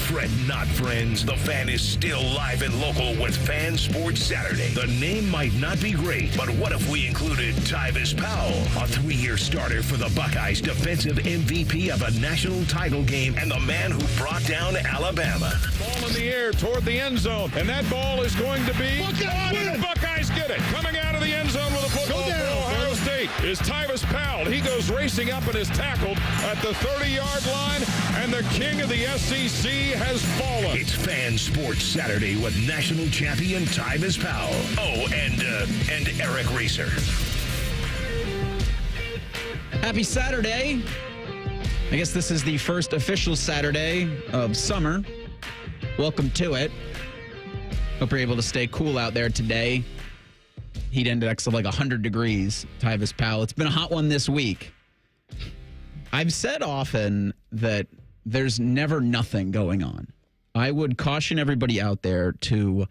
Fret not, friends. The Fan is still live and local with Fan Sports Saturday. The name might not be great, but what if we included Tyvis Powell, a 3-year starter for the Buckeyes, defensive MVP of a national title game, and the man who brought down Alabama. Ball in the air toward the end zone, and that ball is going to be... The Buckeyes get it. Coming out of the end zone with a football for Ohio State is Tyvis Powell. He goes racing up and is tackled at the 30-yard line, and the king of the SEC has fallen. It's Fan Sports Saturday with national champion Tyvis Powell. Oh, and Eric Reeser. Happy Saturday. I guess this is the first official Saturday of summer. Welcome to it. Hope you're able to stay cool out there today. Heat index of like 100 degrees, Tyvis Powell. It's been a hot one this week. I've said often that there's never nothing going on. I would caution everybody out there to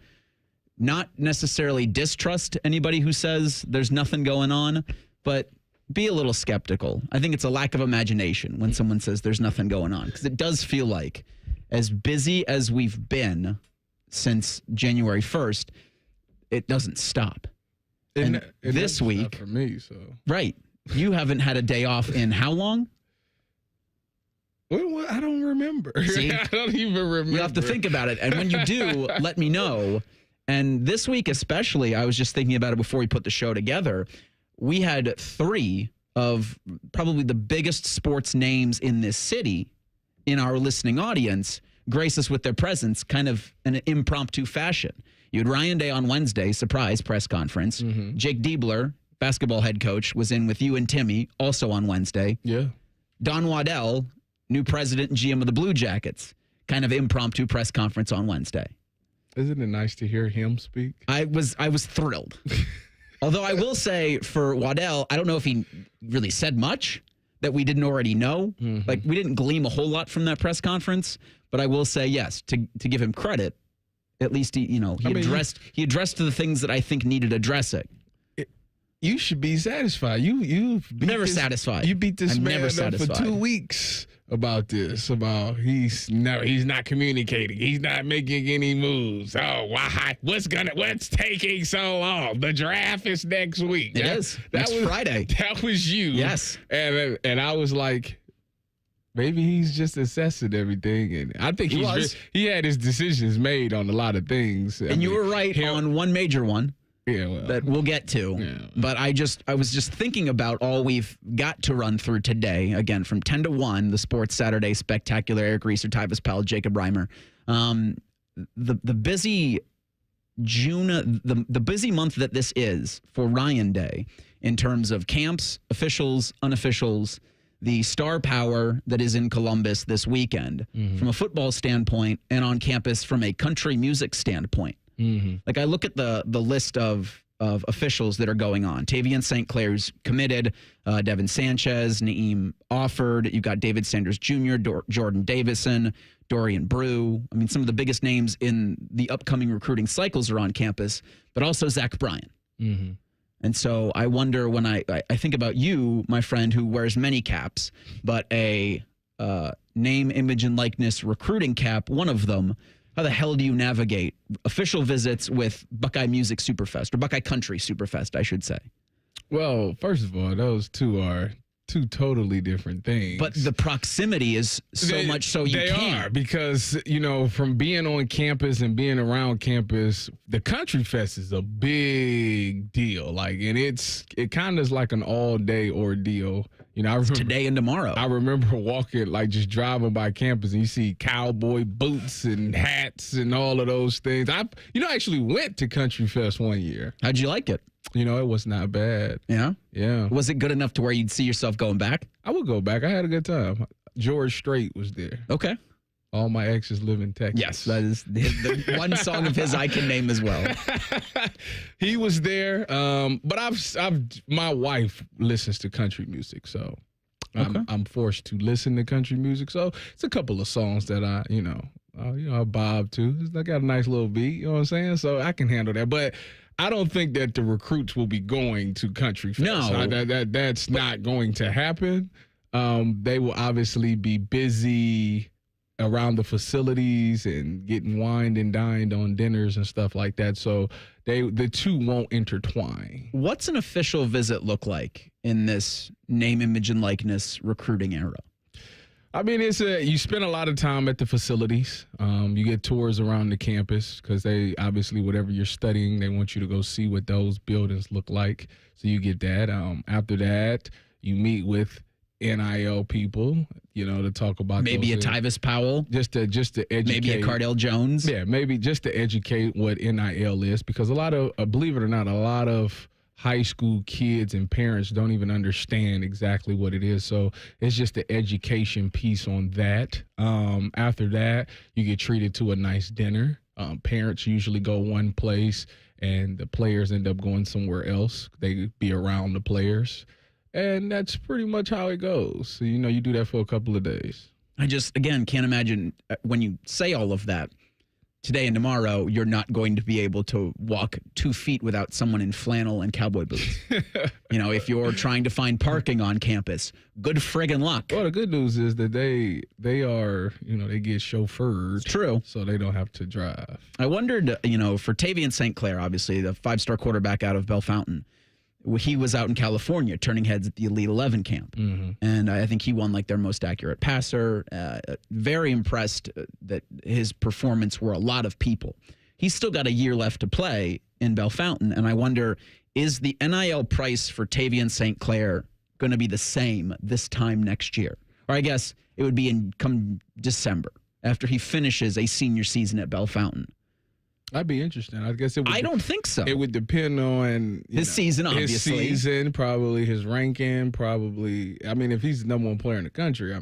not necessarily distrust anybody who says there's nothing going on, but be a little skeptical. I think it's a lack of imagination when someone says there's nothing going on, because it does feel like, as busy as we've been since January 1st, it doesn't stop. And this week, for me, so right, you haven't had a day off in how long? Well, I don't remember. See? I don't even remember. You have to think about it, and when you do, let me know. And this week especially, I was just thinking about it before we put the show together. We had 3 of probably the biggest sports names in this city in our listening audience grace us with their presence, kind of in an impromptu fashion. You had Ryan Day on Wednesday, surprise press conference. Mm-hmm. Jake Diebler, basketball head coach, was in with you and Timmy, also on Wednesday. Yeah. Don Waddell, new president and GM of the Blue Jackets, kind of impromptu press conference on Wednesday. Isn't it nice to hear him speak? I was thrilled. Although I will say for Waddell, I don't know if he really said much that we didn't already know. Mm-hmm. Like, we didn't glean a whole lot from that press conference, but I will say, yes, to give him credit, at least he addressed the things that I think needed addressing. You should be satisfied. You've never satisfied. You beat this man up for 2 weeks about this. About he's not communicating. He's not making any moves. Oh, why? What's taking so long? The draft is next week. It is. That's Friday. That was you. Yes. And I was like, maybe he's just assessing everything, and I think he had his decisions made on a lot of things. And you were right on one major one. Yeah, well, that we'll get to. Yeah. But I was just thinking about all we've got to run through today. Again, from 10 to 1, the Sports Saturday Spectacular, Eric Reeser, Tyvis Powell, Jacob Reimer. The busy June, the busy month that this is for Ryan Day in terms of camps, officials, unofficials, the star power that is in Columbus this weekend, from a football standpoint and on campus from a country music standpoint. Mm-hmm. Like, I look at the list of officials that are going on. Tavien St. Clair's committed, Devin Sanchez, Naeem offered. You've got David Sanders Jr., Jordan Davison, Dorian Brew. I mean, some of the biggest names in the upcoming recruiting cycles are on campus, but also Zach Bryan. Mm-hmm. And so I wonder, when I think about you, my friend, who wears many caps, but a name, image, and likeness recruiting cap, one of them, how the hell do you navigate official visits with Buckeye Music Superfest, or Buckeye Country Superfest, I should say? Well, first of all, those two are two totally different things. But the proximity is so much so you can't. They are, because, from being on campus and being around campus, the Country Fest is a big deal. And it kind of is like an all-day ordeal. I remember today and tomorrow. I remember walking, just driving by campus, and you see cowboy boots and hats and all of those things. I actually went to Country Fest one year. How'd you like it? It was not bad. Yeah? Yeah. Was it good enough to where you'd see yourself going back? I would go back. I had a good time. George Strait was there. Okay. All my exes live in Texas. Yes, that is the one song of his I can name as well. He was there, but my wife listens to country music, so I'm forced to listen to country music. So it's a couple of songs that I bob to. I got a nice little beat, you know what I'm saying? So I can handle that, but I don't think that the recruits will be going to Country Fest. No, that's not going to happen. They will obviously be busy around the facilities and getting wined and dined on dinners and stuff like that. So the two won't intertwine. What's an official visit look like in this name, image, and likeness recruiting era? I mean, you spend a lot of time at the facilities. You get tours around the campus because they obviously, whatever you're studying, they want you to go see what those buildings look like. So you get that. After that, you meet with NIL people, to talk about maybe those a Tyvis Powell, just to educate. Maybe a Cardell Jones. Yeah, maybe just to educate what NIL is, because a lot of, believe it or not, a lot of high school kids and parents don't even understand exactly what it is. So it's just the education piece on that. After that, you get treated to a nice dinner. Parents usually go one place and the players end up going somewhere else. They be around the players. And that's pretty much how it goes. So, you do that for a couple of days. I just, again, can't imagine when you say all of that, today and tomorrow, you're not going to be able to walk 2 feet without someone in flannel and cowboy boots. If you're trying to find parking on campus, good friggin' luck. Well, the good news is that they are, they get chauffeured. It's true. So they don't have to drive. I wondered, for Tavien St. Clair, obviously, the 5-star quarterback out of Bellefontaine, he was out in California turning heads at the Elite 11 camp. Mm-hmm. And I think he won their most accurate passer. Very impressed that his performance were a lot of people. He's still got a year left to play in Bellefontaine. And I wonder, is the NIL price for Tavien St. Clair going to be the same this time next year? Or I guess it would be come December after he finishes a senior season at Bellefontaine. That'd be interesting. I guess I don't think so. It would depend on his season, obviously. His season, probably his ranking, probably. I mean, if he's the number one player in the country,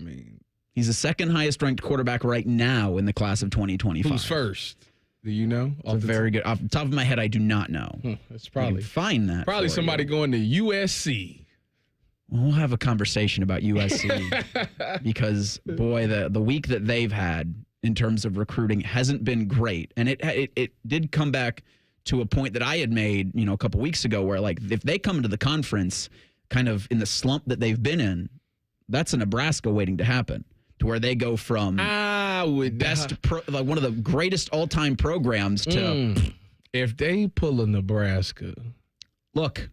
he's the second highest ranked quarterback right now in the class of 2025. Who's first? Do you know? Very good. Off the top of my head, I do not know. That's probably find that. Probably somebody going to USC. We'll have a conversation about USC because, boy, the week that they've had in terms of recruiting hasn't been great. And it did come back to a point that I had made, a couple weeks ago where, if they come to the conference kind of in the slump that they've been in, that's a Nebraska waiting to happen, to where they go from one of the greatest all-time programs to if they pull a Nebraska. Look,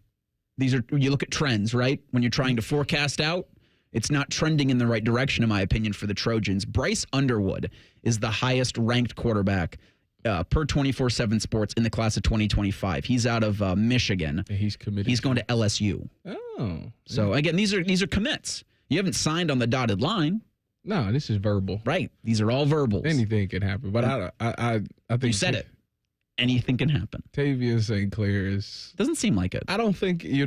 you look at trends, right? When you're trying to forecast out, it's not trending in the right direction, in my opinion, for the Trojans. Bryce Underwood is the highest ranked quarterback per 24/7 Sports in the class of 2025. He's out of Michigan. And he's committed. He's going to LSU. Oh. So, again, these are commits. You haven't signed on the dotted line. No, this is verbal. Right. These are all verbals. Anything can happen. But I think you said it. Anything can happen. Tavien St. Clair doesn't seem like it. I don't think you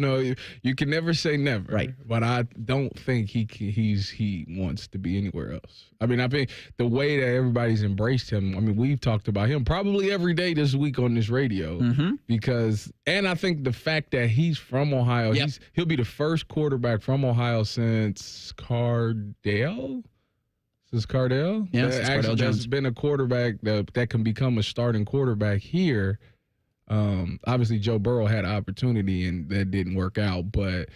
can never say never. Right. But I don't think he wants to be anywhere else. I think the way that everybody's embraced him. We've talked about him probably every day this week on this radio because I think the fact that he's from Ohio, he'll be the first quarterback from Ohio since Cardell. Since Cardell? Yes, Cardell Jones. There's been a quarterback that can become a starting quarterback here. Obviously, Joe Burrow had an opportunity, and that didn't work out. But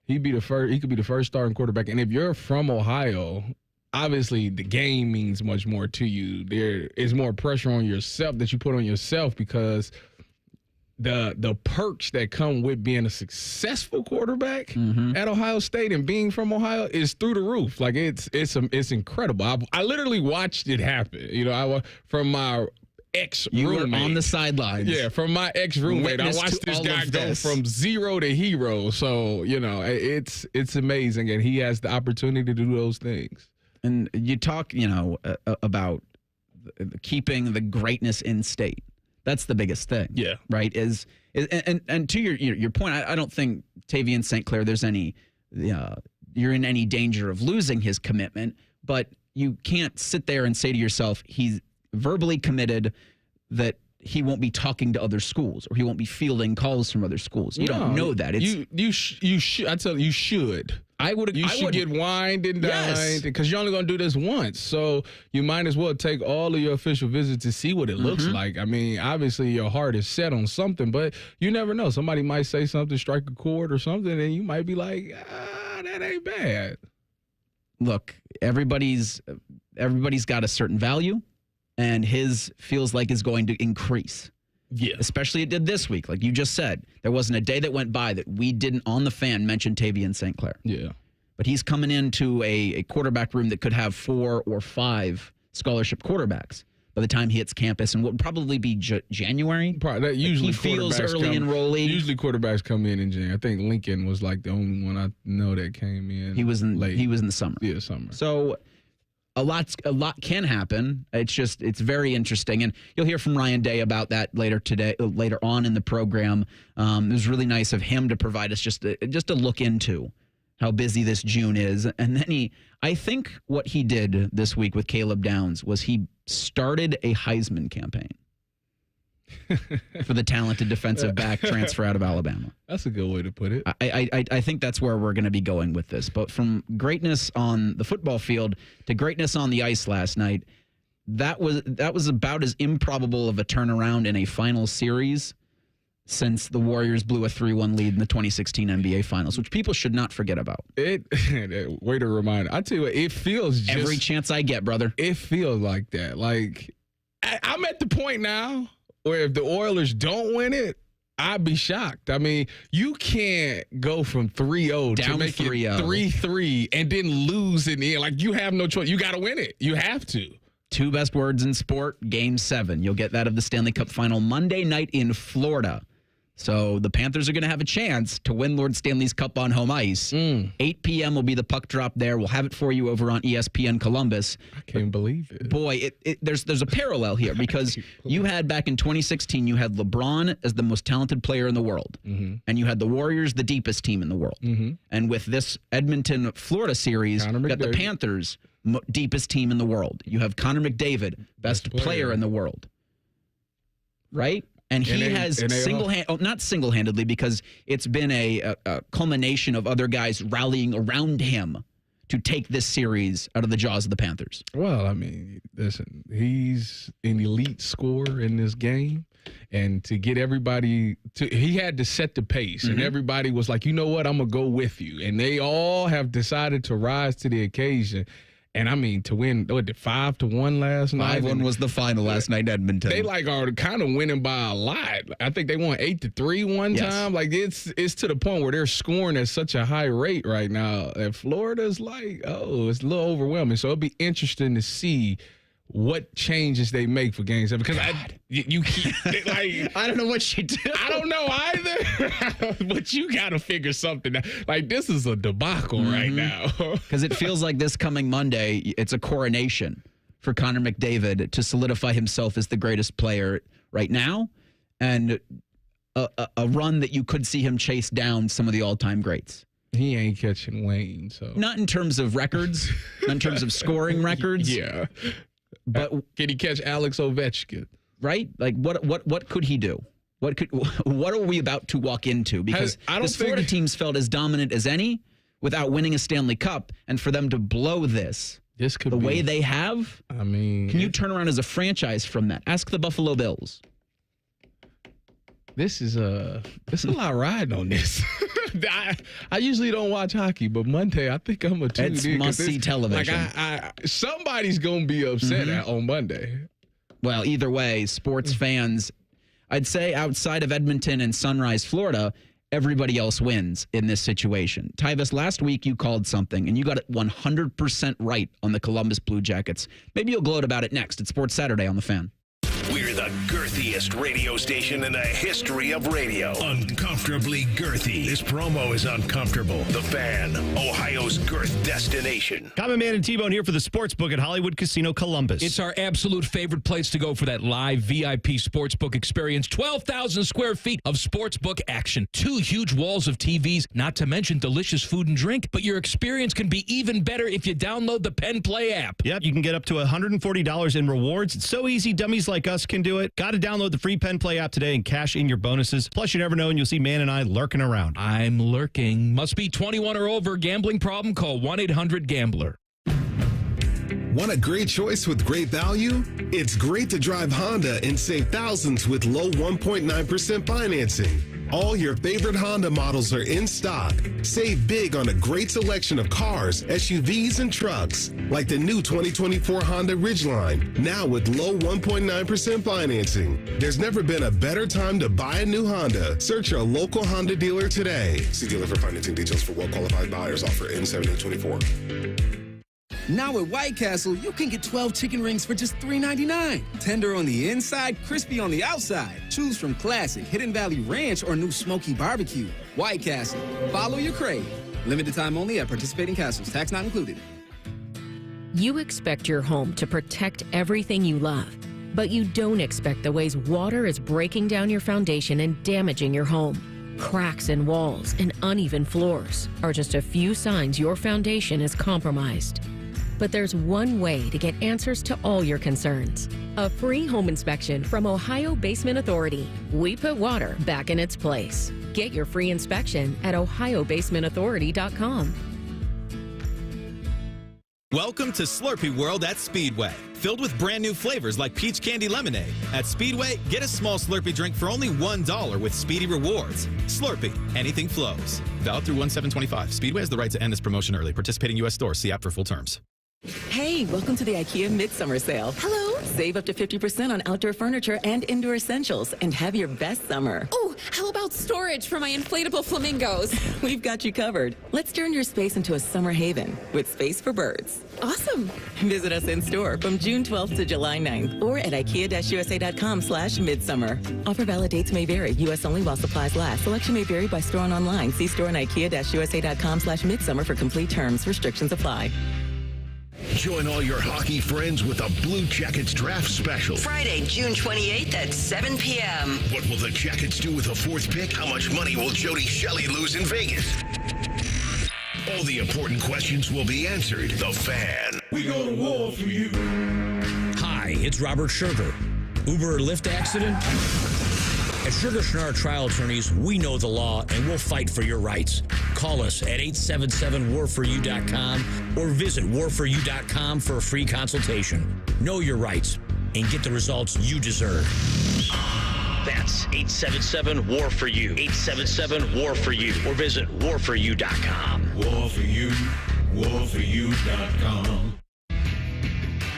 he could be the first starting quarterback. And if you're from Ohio, obviously the game means much more to you. There is more pressure on yourself that you put on yourself because the perks that come with being a successful quarterback at Ohio State and being from Ohio is through the roof. It's incredible. I literally watched it happen. From my ex-roommate. You were on the sidelines. Yeah, from my ex-roommate. I watched this guy go from zero to hero. So, it's amazing. And he has the opportunity to do those things. And you talk, about keeping the greatness in state. That's the biggest thing. Yeah. Right. And to your point, I don't think Tavien St. Clair, there's you're in any danger of losing his commitment, but you can't sit there and say to yourself, he's verbally committed that he won't be talking to other schools or he won't be fielding calls from other schools. You don't know that. You should. I tell you, you should. You should get wined and dined because you're only going to do this once. So you might as well take all of your official visits to see what it looks like. Obviously your heart is set on something, but you never know. Somebody might say something, strike a chord or something, and you might be like, that ain't bad. look, everybody's got a certain value, and his feels like is going to increase. Yeah. Especially it did this week. Like you just said, there wasn't a day that went by that we didn't, on the fan, mention Tavien St. Clair. Yeah. But he's coming into a quarterback room that could have 4 or 5 scholarship quarterbacks by the time he hits campus, and what would probably be January. That usually he feels early enrollee. Usually quarterbacks come in January. I think Lincoln was like the only one I know that came in. He was in late. He was in the summer. Yeah, summer. So a lot can happen. It's very interesting, and you'll hear from Ryan Day about that later on in the program. It was really nice of him to provide us just a look into how busy this June is. And then I think what he did this week with Caleb Downs was he started a Heisman campaign for the talented defensive back transfer out of Alabama. That's a good way to put it. I think that's where we're going to be going with this. But from greatness on the football field to greatness on the ice last night, that was about as improbable of a turnaround in a final series since the Warriors blew a 3-1 lead in the 2016 NBA Finals, which people should not forget about. Way to remind. I tell you what, it feels just, every chance I get, brother. It feels like that. Like I'm at the point now where if the Oilers don't win it, I'd be shocked. I mean, you can't go from 3-0 down to make 3-0. it 3-3 and then lose in the end. Like, you have no choice. You got to win it. You have to. 2 best words in sport, Game 7. You'll get that of the Stanley Cup Final Monday night in Florida. So the Panthers are going to have a chance to win Lord Stanley's Cup on home ice. 8 p.m. will be the puck drop there. We'll have it for you over on ESPN Columbus. I can't believe it. Boy, there's a parallel here because you had back in 2016, you had LeBron as the most talented player in the world. Mm-hmm. And you had the Warriors, the deepest team in the world. Mm-hmm. And with this Edmonton, Florida series, you got the Panthers, deepest team in the world. You have Connor McDavid, best player in the world. Right? And he has not single-handedly, because it's been a culmination of other guys rallying around him to take this series out of the jaws of the Panthers. Well, I mean, listen, he's an elite scorer in this game. And to get everybody he had to set the pace. And everybody was like, you know what, I'm going to go with you. And they all have decided to rise to the occasion. And I mean, to win, 5-1 last night? 5-1 was the final last night in Edmonton. They are kind of winning by a lot. I think they won 8-3 one time. Like, it's to the point where they're scoring at such a high rate right now. And Florida's like, it's a little overwhelming. So it'll be interesting to see what changes they make for Game 7. Because you keep I don't know what you do. I don't know either. But you got to figure something out. Like, this is a debacle right now. Because it feels like this coming Monday, it's a coronation for Connor McDavid to solidify himself as the greatest player right now, and a run that you could see him chase down some of the all-time greats. He ain't catching Wayne, so not in terms of records, not in terms of scoring records. Yeah. But can he catch Alex Ovechkin? Right? Like, what could he do? What are we about to walk into? Because this Florida team's felt as dominant as any without winning a Stanley Cup, and for them to blow this could the be, way they have. I mean, can you turn around as a franchise from that? Ask the Buffalo Bills. There's a lot riding on this. I usually don't watch hockey, but Monday I think I'm a tune in. It's must-see television. Like somebody's gonna be upset on Monday. Well, either way, sports fans, I'd say outside of Edmonton and Sunrise, Florida, everybody else wins in this situation. Tyvis, last week you called something, and you got it 100% right on the Columbus Blue Jackets. Maybe you'll gloat about it next at Sports Saturday on The Fan. We're the girthiest radio station in the history of radio. Uncomfortably girthy. This promo is uncomfortable. The Fan, Ohio's girth destination. Common Man and T-Bone here for the Sportsbook at Hollywood Casino Columbus. It's our absolute favorite place to go for that live VIP sportsbook experience. 12,000 square feet of sportsbook action. 2 huge walls of TVs, not to mention delicious food and drink. But your experience can be even better if you download the Penn Play app. Yep, you can get up to $140 in rewards. It's so easy, dummies like us can do it. Got to download the free Penn Play app today and cash in your bonuses. Plus, you never know, and you'll see Man and I lurking around. I'm lurking. Must be 21 or over. Gambling problem? Call 1-800-GAMBLER. Want a great choice with great value? It's great to drive Honda and save thousands with low 1.9% financing. All your favorite Honda models are in stock. Save big on a great selection of cars, SUVs, and trucks, like the new 2024 Honda Ridgeline, now with low 1.9% financing. There's never been a better time to buy a new Honda. Search your local Honda dealer today. See dealer for financing details for well-qualified buyers. Offer ends 7/8/24. Now at White Castle, you can get 12 chicken rings for just $3.99. Tender on the inside, crispy on the outside. Choose from classic, Hidden Valley Ranch, or new smoky barbecue. White Castle. Follow your crave. Limited time only at participating castles. Tax not included. You expect your home to protect everything you love, but you don't expect the ways water is breaking down your foundation and damaging your home. Cracks in walls and uneven floors are just a few signs your foundation is compromised. But there's one way to get answers to all your concerns. A free home inspection from Ohio Basement Authority. We put water back in its place. Get your free inspection at ohiobasementauthority.com. Welcome to Slurpee World at Speedway. Filled with brand new flavors like peach candy lemonade. At Speedway, get a small Slurpee drink for only $1 with Speedy Rewards. Slurpee, anything flows. Valid through 1/7/25. Speedway has the right to end this promotion early. Participating U.S. stores. See app for full terms. Hey, welcome to the IKEA Midsummer Sale. Hello. Save up to 50% on outdoor furniture and indoor essentials and have your best summer. Oh, how about storage for my inflatable flamingos? We've got you covered. Let's turn your space into a summer haven with space for birds. Awesome. Visit us in store from June 12th to July 9th or at IKEA-USA.com/midsummer. Offer valid dates may vary. U.S. only while supplies last. Selection may vary by store and online. See store and IKEA-USA.com/midsummer for complete terms. Restrictions apply. Join all your hockey friends with a Blue Jackets draft special. Friday, June 28th at 7 p.m. What will the Jackets do with the fourth pick? How much money will Jody Shelley lose in Vegas? All the important questions will be answered. The Fan. We go to war for you. Hi, it's Robert Sugar. Uber or Lyft accident? At Sugar Schnarr Trial Attorneys, we know the law and we'll fight for your rights. Call us at 877-WARFORYOU.com or visit warforyou.com for a free consultation. Know your rights and get the results you deserve. That's 877-WAR-FOR-YOU. 877-WAR-FOR-YOU or visit warforyou.com. War for you, warforyou.com.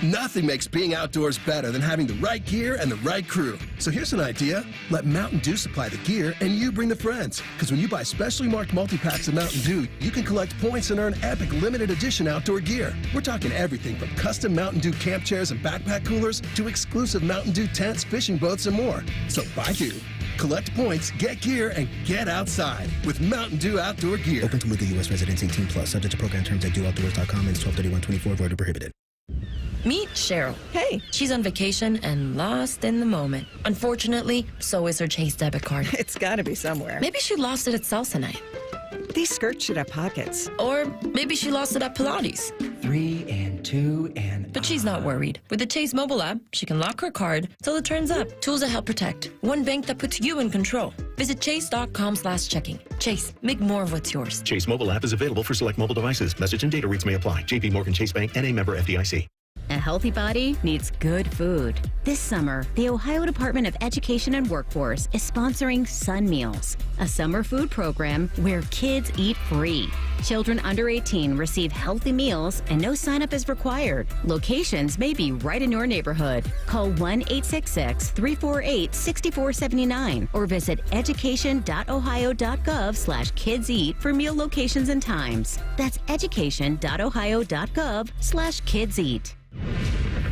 Nothing makes being outdoors better than having the right gear and the right crew. So here's an idea. Let Mountain Dew supply the gear and you bring the friends. Because when you buy specially marked multi-packs of Mountain Dew, you can collect points and earn epic limited edition outdoor gear. We're talking everything from custom Mountain Dew camp chairs and backpack coolers to exclusive Mountain Dew tents, fishing boats, and more. So buy Dew, collect points, get gear, and get outside with Mountain Dew outdoor gear. Open to legal U.S. residents 18+. Subject to program terms at dewoutdoors.com and 12/31/24. Void or prohibited. Meet Cheryl. Hey. She's on vacation and lost in the moment. Unfortunately, so is her Chase debit card. It's got to be somewhere. Maybe she lost it at salsa night. These skirts should have pockets. Or maybe she lost it at Pilates. 3 and 2 and... But she's not worried. With the Chase mobile app, she can lock her card till it turns up. Tools that help protect. One bank that puts you in control. Visit chase.com/checking. Chase, make more of what's yours. Chase mobile app is available for select mobile devices. Message and data rates may apply. JP Morgan Chase Bank, N.A. member FDIC. A healthy body needs good food. This summer, the Ohio Department of Education and Workforce is sponsoring Sun Meals, a summer food program where kids eat free. Children under 18 receive healthy meals and no sign-up is required. Locations may be right in your neighborhood. Call 1-866-348-6479 or visit education.ohio.gov/kidseat for meal locations and times. That's education.ohio.gov/kidseat.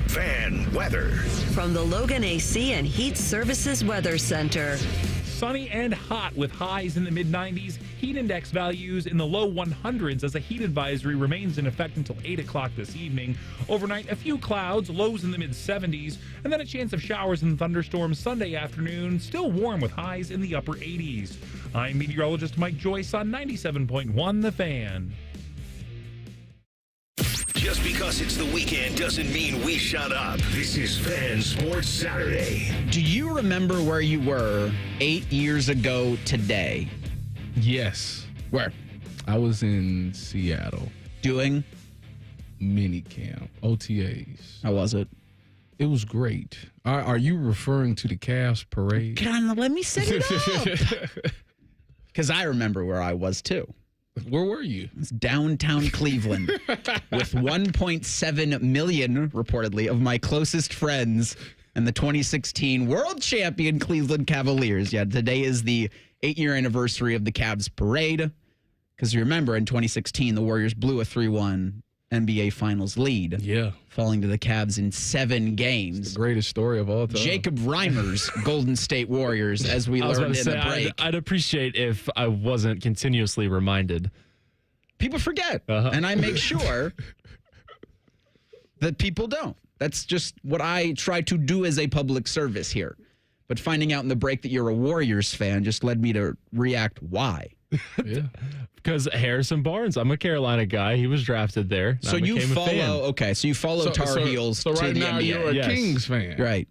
Fan weather. From the Logan AC and Heat Services Weather Center. Sunny and hot with highs in the mid-90s, heat index values in the low 100s as a heat advisory remains in effect until 8 o'clock this evening. Overnight, a few clouds, lows in the mid-70s, and then a chance of showers and thunderstorms Sunday afternoon, still warm with highs in the upper 80s. I'm meteorologist Mike Joyce on 97.1 The Fan. Just because it's the weekend doesn't mean we shut up. This is Fan Sports Saturday. Do you remember where you were 8 years ago today? Yes. Where? I was in Seattle. Doing? Mini camp, OTAs. How was it? It was great. Are you referring to the Cavs parade? Let me set it up. Because I remember where I was too. Where were you? It's downtown Cleveland with 1.7 million, reportedly, of my closest friends and the 2016 world champion Cleveland Cavaliers. Yeah, today is the 8-year anniversary of the Cavs parade. Because you remember, in 2016, the Warriors blew a 3-1 NBA Finals lead. Yeah. Falling to the Cavs in 7 games. It's the greatest story of all time. Jacob Reimer's Golden State Warriors, as we learned in the break. I'd appreciate if I wasn't continuously reminded. People forget, and I make sure that people don't. That's just what I try to do as a public service here. But finding out in the break that you're a Warriors fan just led me to react. Why? Yeah. Because Harrison Barnes, I'm a Carolina guy. He was drafted there. So you follow, so you follow Tar Heels so to right the now NBA. you're a Kings fan. Right.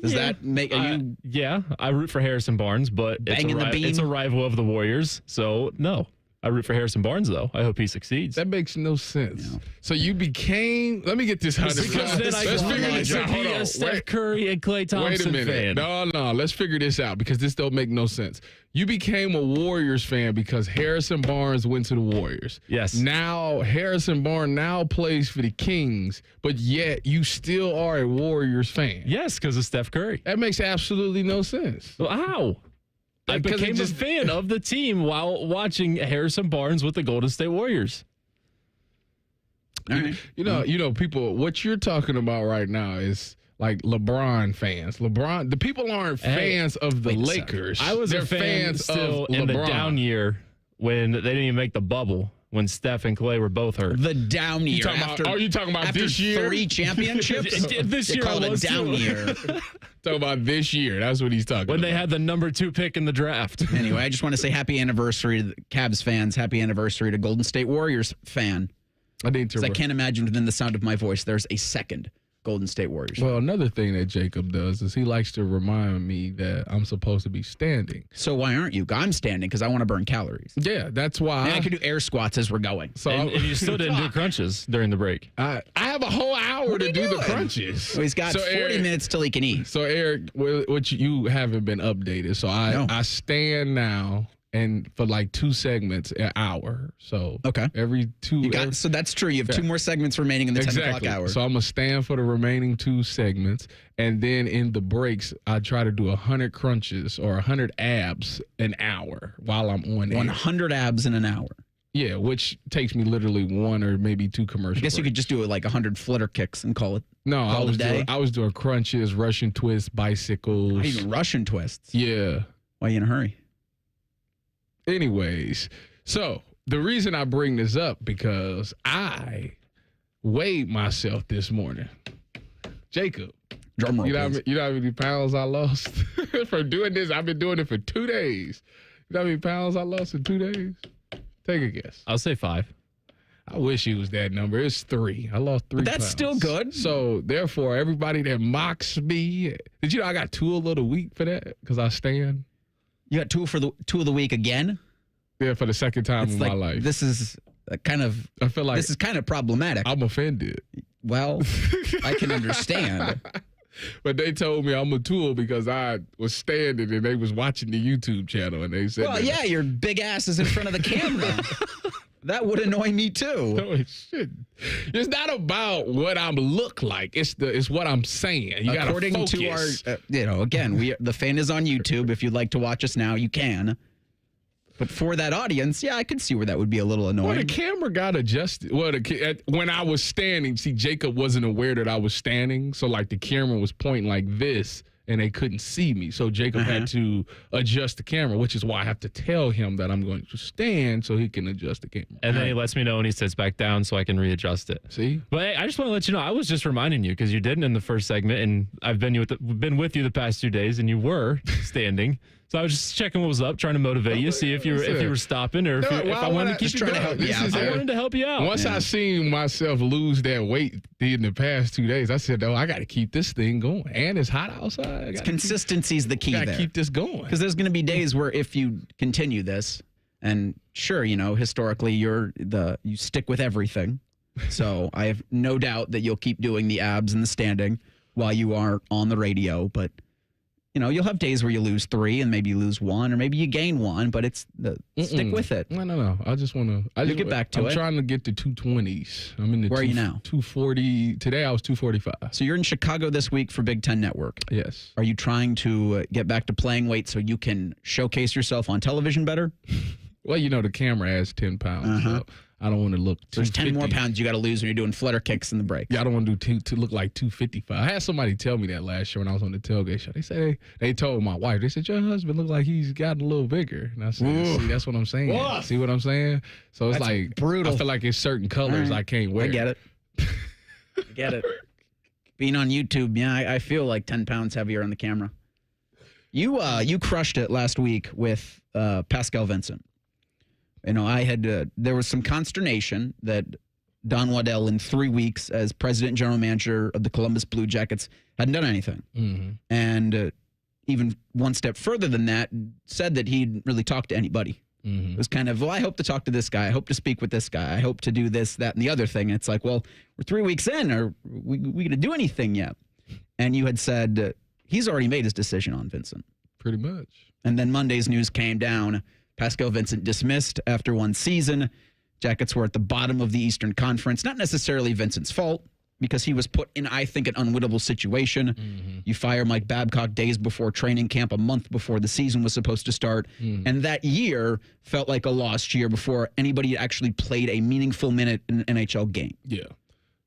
Does that make, are you Yeah, I root for Harrison Barnes, but it's a rival of the Warriors, so no. I root for Harrison Barnes, though. I hope he succeeds. That makes no sense. Yeah. So you became, let me get this 100%. Because then I go to be a Steph Curry and Klay Thompson Wait a minute. fan. No, let's figure this out because this don't make no sense. You became a Warriors fan because Harrison Barnes went to the Warriors. Yes. Now Harrison Barnes now plays for the Kings, but yet you still are a Warriors fan. Yes, because of Steph Curry. That makes absolutely no sense. Well, how? I became a fan of the team while watching Harrison Barnes with the Golden State Warriors. Right. You know, people, what you're talking about right now is like LeBron fans. The people aren't fans of the Lakers. I was a fan still in the down year when they didn't even make the bubble. When Steph and Clay were both hurt. The down year. Are you talking about this year? 3 championships? This year call it down year. Talking about this year. That's what he's talking about. When they had the number 2 pick in the draft. Anyway, I just want to say happy anniversary to the Cavs fans. Happy anniversary to Golden State Warriors fan. I can't imagine within the sound of my voice there's a second Golden State Warriors. Well, another thing that Jacob does is he likes to remind me that I'm supposed to be standing. So why aren't you? I'm standing because I want to burn calories. Yeah, that's why. And I could do air squats as we're going. So and you still didn't do crunches during the break. I have a whole hour to do the crunches. Well, he's got 40 minutes till he can eat. So Eric, what you haven't been updated. So I stand now. And for like 2 segments an hour. So every 2 so that's true. You have 2 more segments remaining in the 10 o'clock hour. So I'm going to stand for the remaining 2 segments. And then in the breaks, I try to do 100 crunches or 100 abs an hour while I'm on air. 100 abs in an hour. Yeah, which takes me literally 1 or maybe 2 commercials. I guess you could just do it like 100 flitter kicks and call it. No, I was doing crunches, Russian twists, bicycles. Not even Russian twists. Yeah. Why are you in a hurry? Anyways, so the reason I bring this up because I weighed myself this morning. Jacob, drum roll, you know how many pounds I lost from doing this? I've been doing it for 2 days. You know how many pounds I lost in 2 days? Take a guess. I'll say 5. I wish it was that number. It's 3. I lost 3 But that's pounds. still good. So, therefore, everybody that mocks me, did you know I got tool of the week for that? Because I stand. You got tool of the week again? Yeah, for the second time in my life. This is I feel like this is kind of problematic. I'm offended. Well, I can understand. But they told me I'm a tool because I was standing and they was watching the YouTube channel and they said, well, yeah, your big ass is in front of the camera. That would annoy me too. No, it shouldn't. It's not about what I look like. It's what I'm saying. You According gotta focus. to our, again, the fan is on YouTube. If you'd like to watch us now, you can. But for that audience, yeah, I could see where that would be a little annoying. Well, the camera got adjusted. Well, when I was standing, see, Jacob wasn't aware that I was standing. So, like, the camera was pointing like this, and they couldn't see me. So, Jacob had to adjust the camera, which is why I have to tell him that I'm going to stand so he can adjust the camera. And then he lets me know when he sits back down so I can readjust it. See? But hey, I just want to let you know, I was just reminding you because you didn't in the first segment, and I've been with you the past 2 days, and you were standing. So I was just checking what was up, trying to motivate you, see if you were stopping or if I wanted to keep you going. I wanted to help you out. Once I seen myself lose that weight in the past 2 days, I said, I got to keep this thing going. And it's hot outside. Consistency is the key there. Got to keep this going. Because there's going to be days where if you continue this, and sure, historically you stick with everything. So I have no doubt that you'll keep doing the abs and the standing while you are on the radio, but you'll have days where you lose 3 and maybe you lose 1 or maybe you gain 1, but stick with it. No. I just want to get back to it. I'm trying to get to 220s. I'm in the Where are you now? 240. Today I was 245. So you're in Chicago this week for Big Ten Network. Yes. Are you trying to get back to playing weight so you can showcase yourself on television better? Well, the camera adds 10 pounds. So I don't want to look. There's 10 more pounds you got to lose when you're doing flutter kicks in the break. Yeah, I don't want to do to look like 255. I had somebody tell me that last year when I was on the tailgate show. They said they told my wife. They said your husband look like he's gotten a little bigger. And I said, see, that's what I'm saying. Whoa. See what I'm saying? So it's like brutal. I feel like it's certain colors I can't wear. I get it. Being on YouTube, I feel like 10 pounds heavier on the camera. You crushed it last week with Pascal Vincent. There was some consternation that Don Waddell in 3 weeks as president and general manager of the Columbus Blue Jackets hadn't done anything. Mm-hmm. And even one step further than that, said that he didn't really talk to anybody. Mm-hmm. It was kind of, I hope to talk to this guy. I hope to speak with this guy. I hope to do this, that, and the other thing. And it's like, well, we're 3 weeks in. Are we going to do anything yet? And you had said he's already made his decision on Vincent. Pretty much. And then Monday's news came down. Pascal Vincent dismissed after 1 season. Jackets were at the bottom of the Eastern Conference. Not necessarily Vincent's fault, because he was put in, I think, an unwinnable situation. Mm-hmm. You fire Mike Babcock days before training camp, a month before the season was supposed to start. Mm. And that year felt like a lost year before anybody actually played a meaningful minute in an NHL game. Yeah.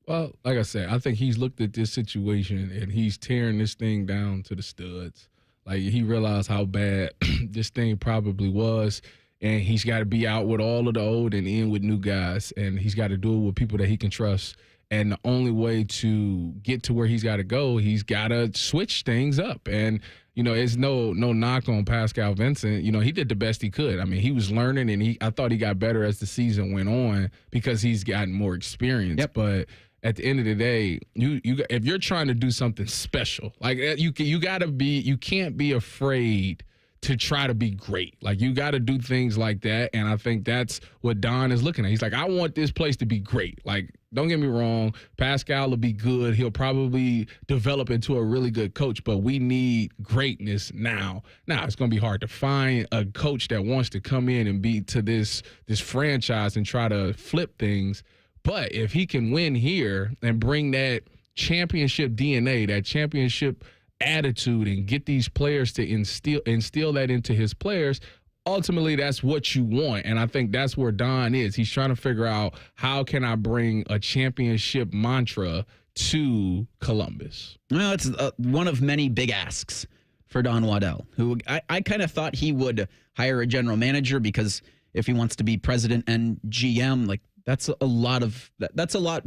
Well, like I said, I think he's looked at this situation and he's tearing this thing down to the studs. Like, he realized how bad this thing probably was, and he's got to be out with all of the old and in with new guys, and he's got to do it with people that he can trust. And the only way to get to where he's got to go, he's got to switch things up. And, it's no knock on Pascal Vincent. He did the best he could. I mean, he was learning, and I thought he got better as the season went on because he's gotten more experience. Yep. But at the end of the day, if you're trying to do something special, like you can't be afraid to try to be great. Like, you got to do things like that, and I think that's what Don is looking at. He's like, I want this place to be great. Like, don't get me wrong, Pascal will be good. He'll probably develop into a really good coach, but we need greatness now. Now, it's going to be hard to find a coach that wants to come in and be to this franchise and try to flip things. But if he can win here and bring that championship DNA, that championship attitude, and get these players to instill that into his players, ultimately that's what you want. And I think that's where Don is. He's trying to figure out, how can I bring a championship mantra to Columbus? Well, it's one of many big asks for Don Waddell, who I kind of thought he would hire a general manager, because if he wants to be president and GM, like, that's a lot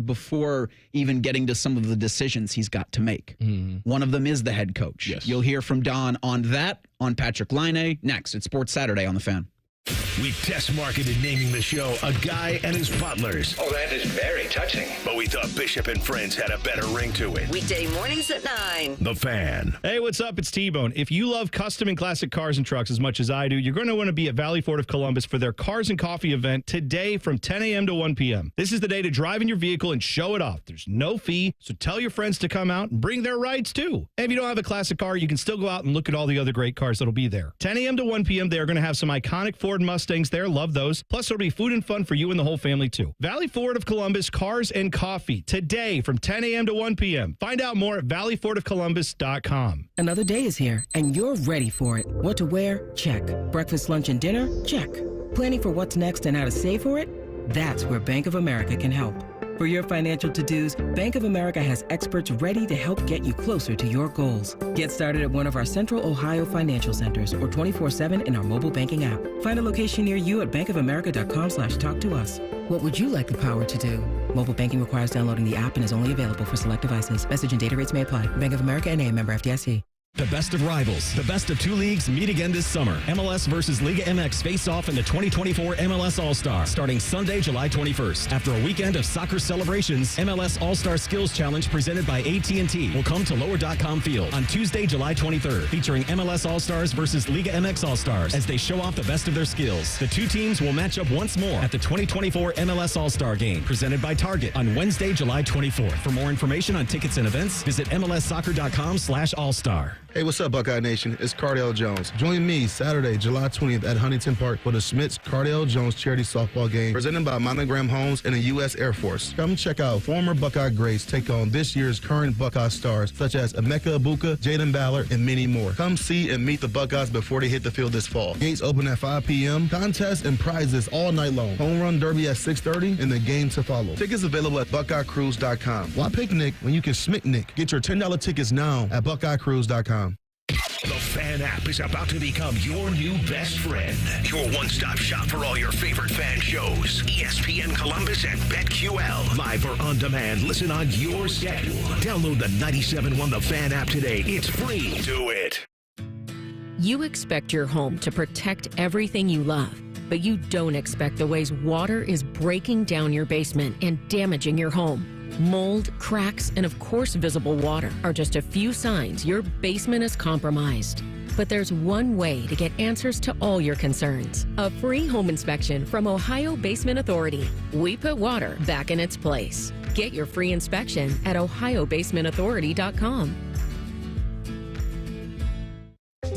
before even getting to some of the decisions he's got to make. Mm-hmm. One of them is the head coach. Yes. You'll hear from Don on that, on Patrick Laine, next. It's Sports Saturday on The Fan. We test marketed naming the show A Guy and His Butlers. Oh, that is very touching. But we thought Bishop and Friends had a better ring to it. Weekday mornings at 9. The Fan. Hey, what's up? It's T-Bone. If you love custom and classic cars and trucks as much as I do, you're going to want to be at Valley Ford of Columbus for their Cars and Coffee event today from 10 a.m. to 1 p.m. This is the day to drive in your vehicle and show it off. There's no fee, so tell your friends to come out and bring their rides too. And if you don't have a classic car, you can still go out and look at all the other great cars that'll be there. 10 a.m. to 1 p.m., they are going to have some iconic Ford Mustangs there. Love those. Plus, there'll be food and fun for you and the whole family, too. Valley Ford of Columbus, Cars and Coffee, today from 10 a.m. to 1 p.m. Find out more at valleyfordofcolumbus.com. Another day is here, and you're ready for it. What to wear? Check. Breakfast, lunch, and dinner? Check. Planning for what's next and how to save for it? That's where Bank of America can help. For your financial to-dos, Bank of America has experts ready to help get you closer to your goals. Get started at one of our Central Ohio financial centers or 24/7 in our mobile banking app. Find a location near you at bankofamerica.com/talktous. What would you like the power to do? Mobile banking requires downloading the app and is only available for select devices. Message and data rates may apply. Bank of America N.A., member FDIC. The best of rivals, the best of two leagues meet again this summer. MLS versus Liga MX face off in the 2024 MLS All-Star, starting Sunday, July 21st. After a weekend of soccer celebrations, MLS All-Star Skills Challenge presented by AT&T will come to Lower.com Field on Tuesday, July 23rd, featuring MLS All-Stars versus Liga MX All-Stars as they show off the best of their skills. The two teams will match up once more at the 2024 MLS All-Star Game, presented by Target on Wednesday, July 24th. For more information on tickets and events, visit MLSsoccer.com/All-Star. Hey, what's up, Buckeye Nation? It's Cardale Jones. Join me Saturday, July 20th at Huntington Park for the Smiths Cardale Jones Charity Softball Game presented by Monogram Homes and the U.S. Air Force. Come check out former Buckeye greats take on this year's current Buckeye stars such as Emeka Ibuka, Jaden Ballard, and many more. Come see and meet the Buckeyes before they hit the field this fall. Gates open at 5 p.m. Contests and prizes all night long. Home run derby at 6:30 and the game to follow. Tickets available at BuckeyeCruise.com. Why pick Nick when you can smick Nick? Get your $10 tickets now at BuckeyeCruise.com. The Fan app is about to become your new best friend. Your one-stop shop for all your favorite fan shows. ESPN Columbus and BetQL. Live or on demand, listen on your schedule. Download the 97.1 The Fan app today. It's free. Do it. You expect your home to protect everything you love, but you don't expect the ways water is breaking down your basement and damaging your home. Mold, cracks, and of course visible water are just a few signs your basement is compromised. But there's one way to get answers to all your concerns. A free home inspection from Ohio Basement Authority. We put water back in its place. Get your free inspection at ohiobasementauthority.com.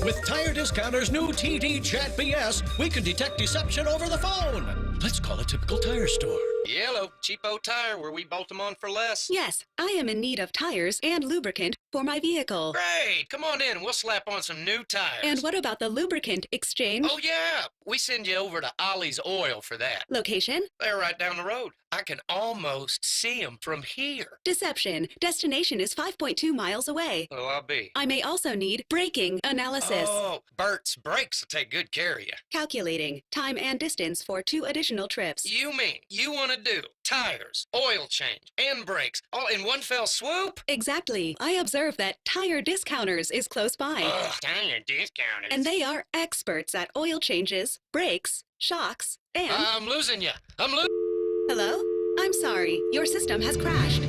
With Tire Discounter's new TD Chat BS, we can detect deception over the phone. Let's call a typical tire store. Yellow, cheapo tire where we bolt them on for less. Yes, I am in need of tires and lubricant for my vehicle. Great, come on in. We'll slap on some new tires. And what about the lubricant exchange? Oh, yeah. We send you over to Ollie's Oil for that. Location? They're right down the road. I can almost see them from here. Deception. Destination is 5.2 miles away. Well, I'll be. I may also need braking analysis. Oh, Bert's Brakes will take good care of you. Calculating. Time and distance for 2 additional trips. You mean you want to do tires, oil change, and brakes all in one fell swoop? Exactly. I observed that Tire Discounters is close by. Ugh, Tire Discounters. And they are experts at oil changes, brakes, shocks, and... I'm losing you. Hello? I'm sorry. Your system has crashed.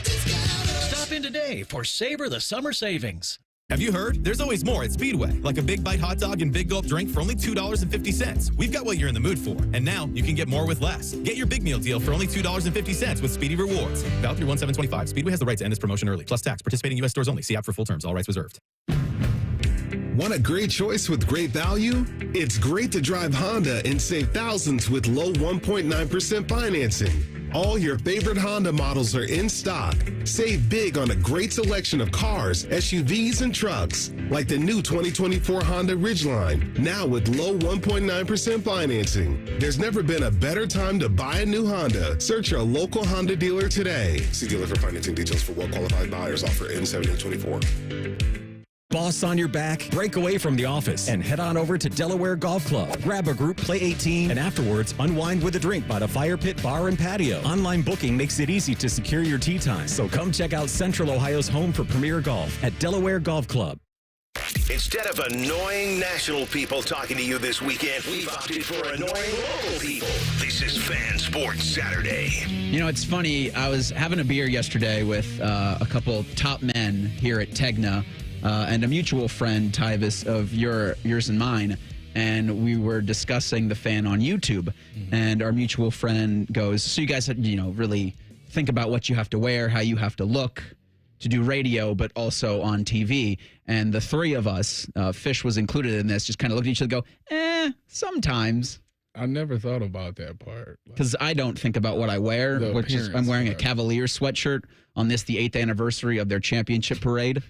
Stop in today for Savor the Summer Savings. Have you heard? There's always more at Speedway, like a Big Bite hot dog and Big Gulp drink for only $2.50. We've got what you're in the mood for, and now you can get more with less. Get your big meal deal for only $2.50 with Speedy Rewards. Valid through 1/7/25. Speedway has the right to end this promotion early, plus tax. Participating U.S. stores only. See app for full terms. All rights reserved. Want a great choice with great value? It's great to drive Honda and save thousands with low 1.9% financing. All your favorite Honda models are in stock. Save big on a great selection of cars, SUVs, and trucks, like the new 2024 Honda Ridgeline, now with low 1.9% financing. There's never been a better time to buy a new Honda. Search your local Honda dealer today. See dealer for financing details for well-qualified buyers. Offer ends 7/8/24. Boss on your back? Break away from the office and head on over to Delaware Golf Club. Grab a group, play 18, and afterwards unwind with a drink by the Fire Pit Bar and Patio. Online booking makes it easy to secure your tee time. So come check out Central Ohio's home for premier golf at Delaware Golf Club. Instead of annoying national people talking to you this weekend, we've opted for annoying local people. This is Fan Sports Saturday. You know, it's funny. I was having a beer yesterday with a couple top men here at Tegna. And a mutual friend, Tyvis, of yours and mine, and we were discussing the Fan on YouTube. And our mutual friend goes, so you guys, really think about what you have to wear, how you have to look to do radio, but also on TV. And the three of us, Fish was included in this, just kind of looked at each other and go, sometimes. I never thought about that part. Because I don't think about what I wear, which is I'm wearing a Cavaliers sweatshirt on the 8th anniversary of their championship parade.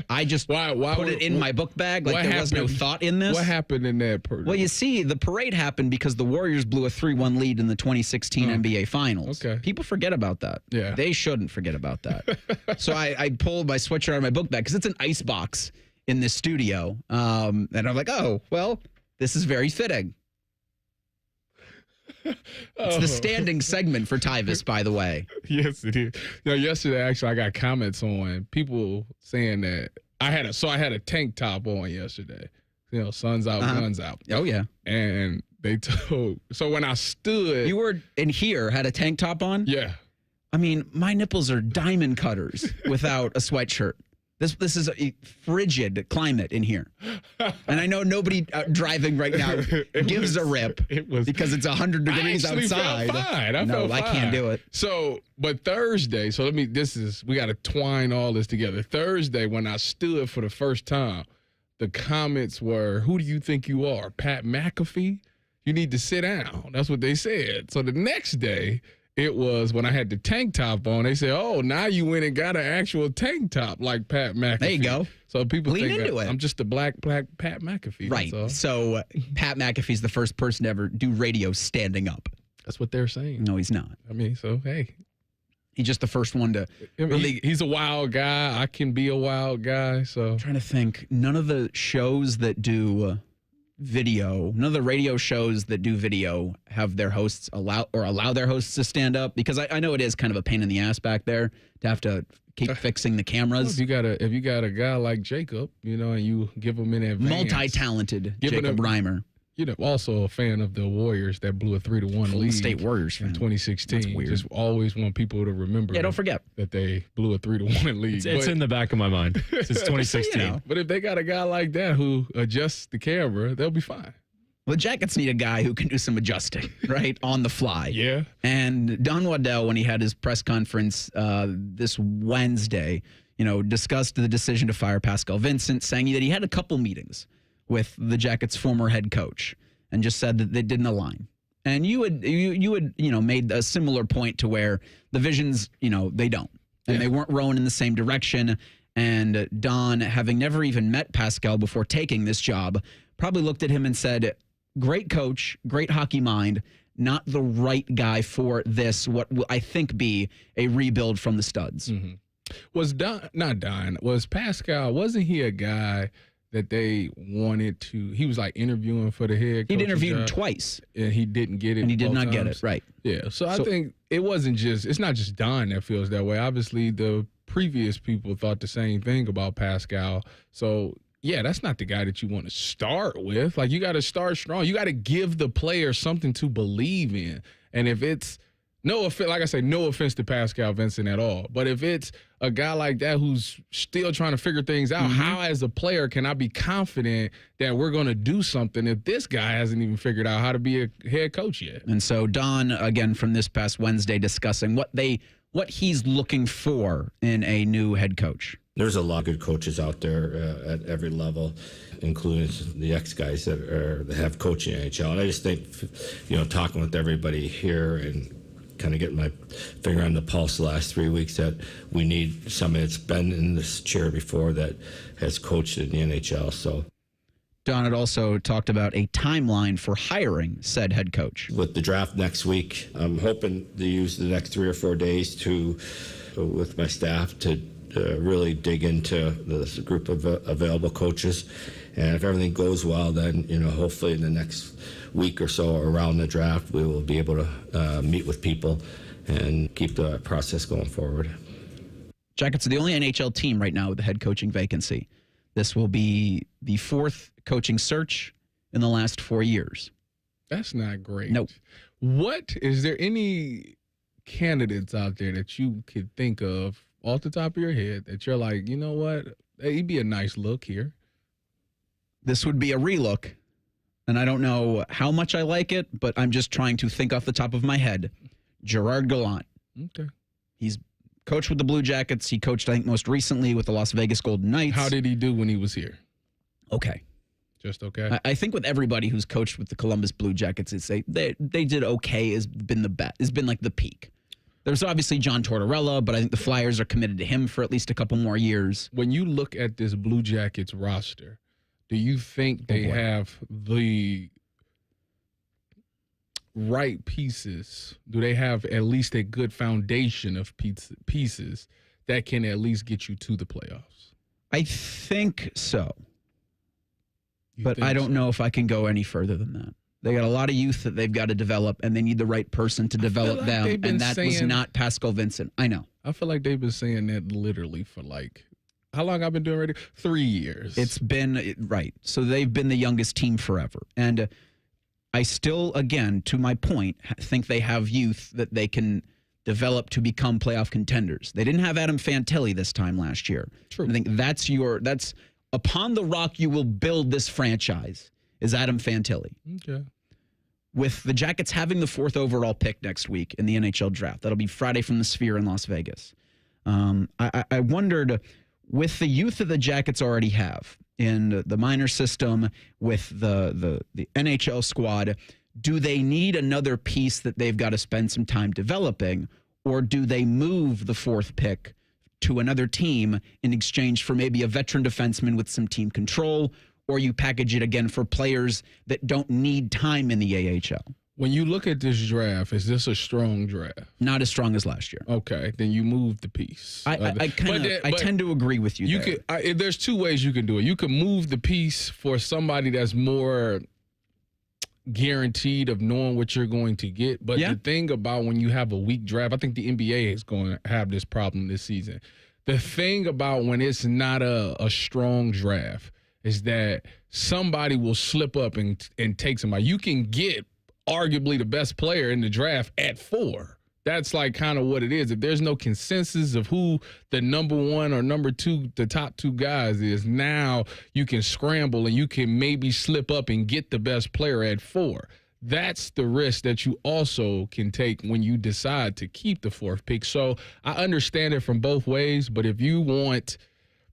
I just put it in my book bag. Like there was no thought in this. What happened in that parade? Well, you see, the parade happened because the Warriors blew a 3-1 lead in the 2016 NBA Finals. Okay. People forget about that. Yeah. They shouldn't forget about that. So I pulled my sweatshirt out of my book bag because it's an ice box in this studio. And I'm like, oh, well, this is very fitting. It's the standing segment for Tyvis, by the way. Yes, it is. Yesterday, actually, I got comments on people saying that I had a tank top on yesterday. Sun's out, guns out. Oh, yeah. And they told, so when I stood. You were in here, had a tank top on? Yeah. I mean, my nipples are diamond cutters without a sweatshirt. This is a frigid climate in here. And I know nobody driving right now gives a rip because it's 100 degrees outside. Felt fine. I felt fine. I can't do it. So, but Thursday, we got to twine all this together. Thursday, when I stood for the first time, the comments were, "Who do you think you are, Pat McAfee? You need to sit down." That's what they said. So the next day, it was when I had the tank top on. They said, "Oh, now you went and got an actual tank top like Pat McAfee." There you go. So people Lean think into it. I'm just a black Pat McAfee. Right. So Pat McAfee's the first person to ever do radio standing up. That's what they're saying. No, he's not. I mean, so hey. He's just the first one to really. He's a wild guy. I can be a wild guy. So I'm trying to think. None of the shows that do video, none of the radio shows that do video have their hosts allow their hosts to stand up, because I know it is kind of a pain in the ass back there to have to keep fixing the cameras. Well, if you got a guy like Jacob, and you give him in advance, multi-talented Jacob Reimer. Also a fan of the Warriors that blew a 3-1 lead. State Warriors in 2016. That's weird. Just always want people to remember. Yeah, don't forget that they blew a 3-1 lead. It's in the back of my mind since 2016. But if they got a guy like that who adjusts the camera, they'll be fine. Well, the Jackets need a guy who can do some adjusting, right, on the fly. Yeah. And Don Waddell, when he had his press conference this Wednesday, discussed the decision to fire Pascal Vincent, saying that he had a couple meetings with the Jackets' former head coach and just said that they didn't align. And you had made a similar point to where the visions, they don't. And they weren't rowing in the same direction. And Don, having never even met Pascal before taking this job, probably looked at him and said, great coach, great hockey mind, not the right guy for this, what will I think be a rebuild from the studs. Mm-hmm. Was Pascal, wasn't he a guy that they wanted to, he was like interviewing for the head coach? He'd interviewed twice. And he didn't get it. And he did not times. get it, right. Yeah, so I think it's not just Don that feels that way. Obviously, the previous people thought the same thing about Pascal. So, yeah, that's not the guy that you want to start with. Like, you got to start strong. You got to give the player something to believe in. And if it's, no offense to Pascal Vincent at all, but if it's a guy like that who's still trying to figure things out, how as a player can I be confident that we're going to do something if this guy hasn't even figured out how to be a head coach yet? And so Don, again, from this past Wednesday, discussing what he's looking for in a new head coach. There's a lot of good coaches out there at every level, including the ex-guys that have coaching in NHL. And I just think, talking with everybody here and kind of getting my finger on the pulse the last 3 weeks, that we need somebody that's been in this chair before that has coached in the NHL. So Don had also talked about a timeline for hiring said head coach. With the draft next week, I'm hoping to use the next 3 or 4 days with my staff to really dig into this group of available coaches. And if everything goes well, then, hopefully in the next week or so around the draft, we will be able to meet with people and keep the process going forward. Jackets are the only NHL team right now with a head coaching vacancy. This will be the 4th coaching search in the last 4 years. That's not great. Nope. Is there any candidates out there that you could think of off the top of your head that you're like, you know what, it'd be a nice look here? This would be a relook, and I don't know how much I like it, but I'm just trying to think off the top of my head. Gerard Gallant. Okay. He's coached with the Blue Jackets. He coached, I think, most recently with the Las Vegas Golden Knights. How did he do when he was here? Okay. Just okay? I think with everybody who's coached with the Columbus Blue Jackets, they did okay has been the best. Has been like the peak. There's obviously John Tortorella, but I think the Flyers are committed to him for at least a couple more years. When you look at this Blue Jackets roster, do you think they have the right pieces? Do they have at least a good foundation of pieces that can at least get you to the playoffs? I think so. But I don't know if I can go any further than that. They got a lot of youth that they've got to develop, and they need the right person to develop them, and that was not Pascal Vincent. I know. I feel like they've been saying that literally for how long I've been doing radio? 3 years. It's been, right. So they've been the youngest team forever. And I still, again, to my point, think they have youth that they can develop to become playoff contenders. They didn't have Adam Fantilli this time last year. True. I think that's upon the rock you will build this franchise is Adam Fantilli. Okay. With the Jackets having the 4th overall pick next week in the NHL draft, that'll be Friday from the Sphere in Las Vegas. I wondered, with the youth that the Jackets already have in the minor system, with the NHL squad, do they need another piece that they've got to spend some time developing, or do they move the 4th pick to another team in exchange for maybe a veteran defenseman with some team control, or you package it again for players that don't need time in the AHL? When you look at this draft, is this a strong draft? Not as strong as last year. Okay, then you move the piece. I tend to agree with you there. There's two ways you can do it. You can move the piece for somebody that's more guaranteed of knowing what you're going to get. But the thing about when you have a weak draft, I think the NBA is going to have this problem this season. The thing about when it's not a strong draft is that somebody will slip up and take somebody. You can get arguably the best player in the draft at 4. That's like kind of what it is. If there's no consensus of who the number 1 or number 2, the top 2 guys is, now you can scramble and you can maybe slip up and get the best player at 4. That's the risk that you also can take when you decide to keep the 4th pick. So I understand it from both ways, but if you want,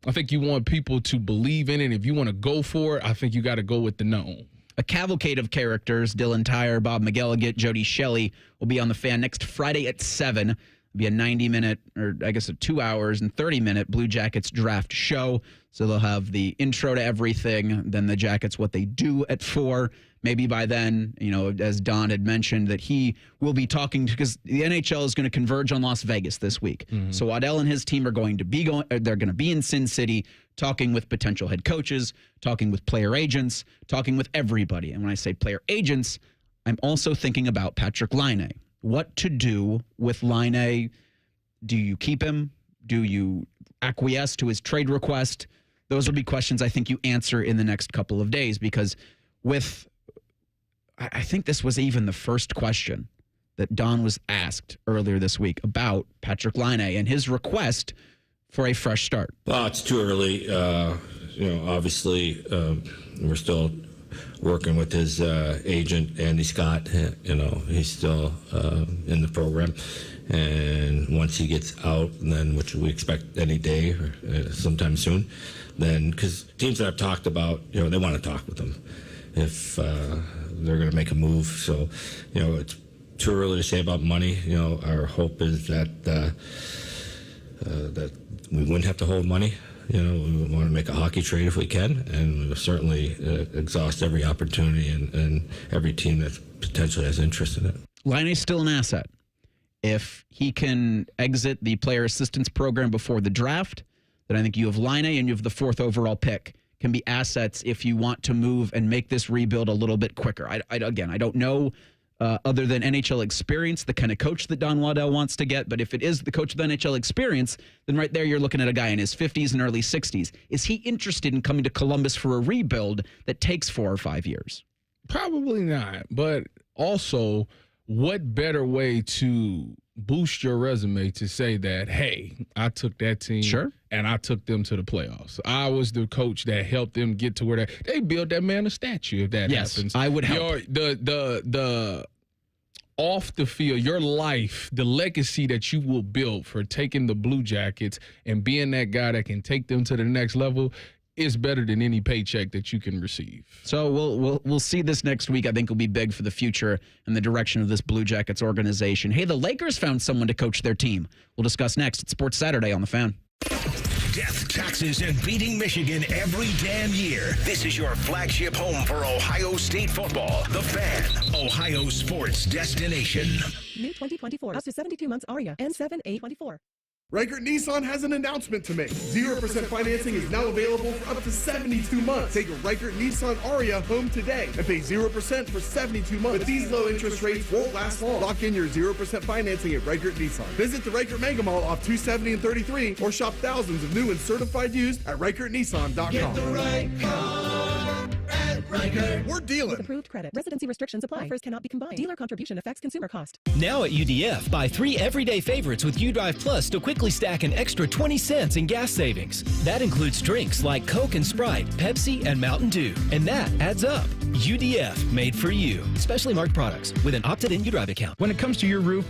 I think you want people to believe in it. If you want to go for it, I think you got to go with the known. A cavalcade of characters, Dylan Tyre, Bob McElligott, Jody Shelley, will be on the Fan next Friday at 7. It'll be a 90-minute, or I guess a 2 hours and 30-minute Blue Jackets draft show. So they'll have the intro to everything, then the Jackets, what they do at 4. Maybe by then, as Don had mentioned, that he will be talking to, because the NHL is going to converge on Las Vegas this week. Mm-hmm. So Waddell and his team are going to be they're going to be in Sin City, talking with potential head coaches, talking with player agents, talking with everybody. And when I say player agents, I'm also thinking about Patrick Laine. What to do with Laine? Do you keep him? Do you acquiesce to his trade request? Those will be questions I think you answer in the next couple of days, because I think this was even the first question that Don was asked earlier this week about Patrick Laine and his request for a fresh start. Well, it's too early. Obviously, we're still working with his agent, Andy Scott. He's still in the program. And once he gets out, then which we expect any day or sometime soon, then because teams that I've talked about, they want to talk with him if they're going to make a move. So, it's too early to say about money. Our hope is that that we wouldn't have to hold money. We want to make a hockey trade if we can, and we'll certainly exhaust every opportunity and every team that potentially has interest in it. Laine's still an asset. If he can exit the player assistance program before the draft, then I think you have Laine and you have the 4th overall pick can be assets if you want to move and make this rebuild a little bit quicker. I don't know other than NHL experience, the kind of coach that Don Waddell wants to get. But if it is the coach with NHL experience, then right there you're looking at a guy in his 50s and early 60s. Is he interested in coming to Columbus for a rebuild that takes 4 or 5 years? Probably not. But also, what better way to boost your resume to say that, hey, I took that team and I took them to the playoffs. I was the coach that helped them get to where they built that man a statue if that happens. I would help. The off the field, your life, the legacy that you will build for taking the Blue Jackets and being that guy that can take them to the next level is better than any paycheck that you can receive. So we'll see this next week. I think will be big for the future and the direction of this Blue Jackets organization. Hey, the Lakers found someone to coach their team. We'll discuss next at Sports Saturday on The Fan. Death, taxes, and beating Michigan every damn year. This is your flagship home for Ohio State football. The Fan, Ohio sports destination. New 2024, up to 72 months ARIA, N7A24. Reichert Nissan has an announcement to make. 0% financing is now available for up to 72 months. Take a Reichert Nissan Aria home today and pay 0% for 72 months. But these low interest rates won't last long. Lock in your 0% financing at Reichert Nissan. Visit the Reichert Mega Mall off 270 and 33 or shop thousands of new and certified used at ReichertNissan.com. Get the right car at Reichert. record. We're dealing. With approved credit. Residency restrictions apply. Offers cannot be combined. Dealer contribution affects consumer cost. Now at UDF, buy 3 everyday favorites with UDrive Plus to quickly stack an extra 20 cents in gas savings. That includes drinks like Coke and Sprite, Pepsi, and Mountain Dew. And that adds up. UDF, made for you. Specially marked products with an opted-in UDrive account. When it comes to your roof,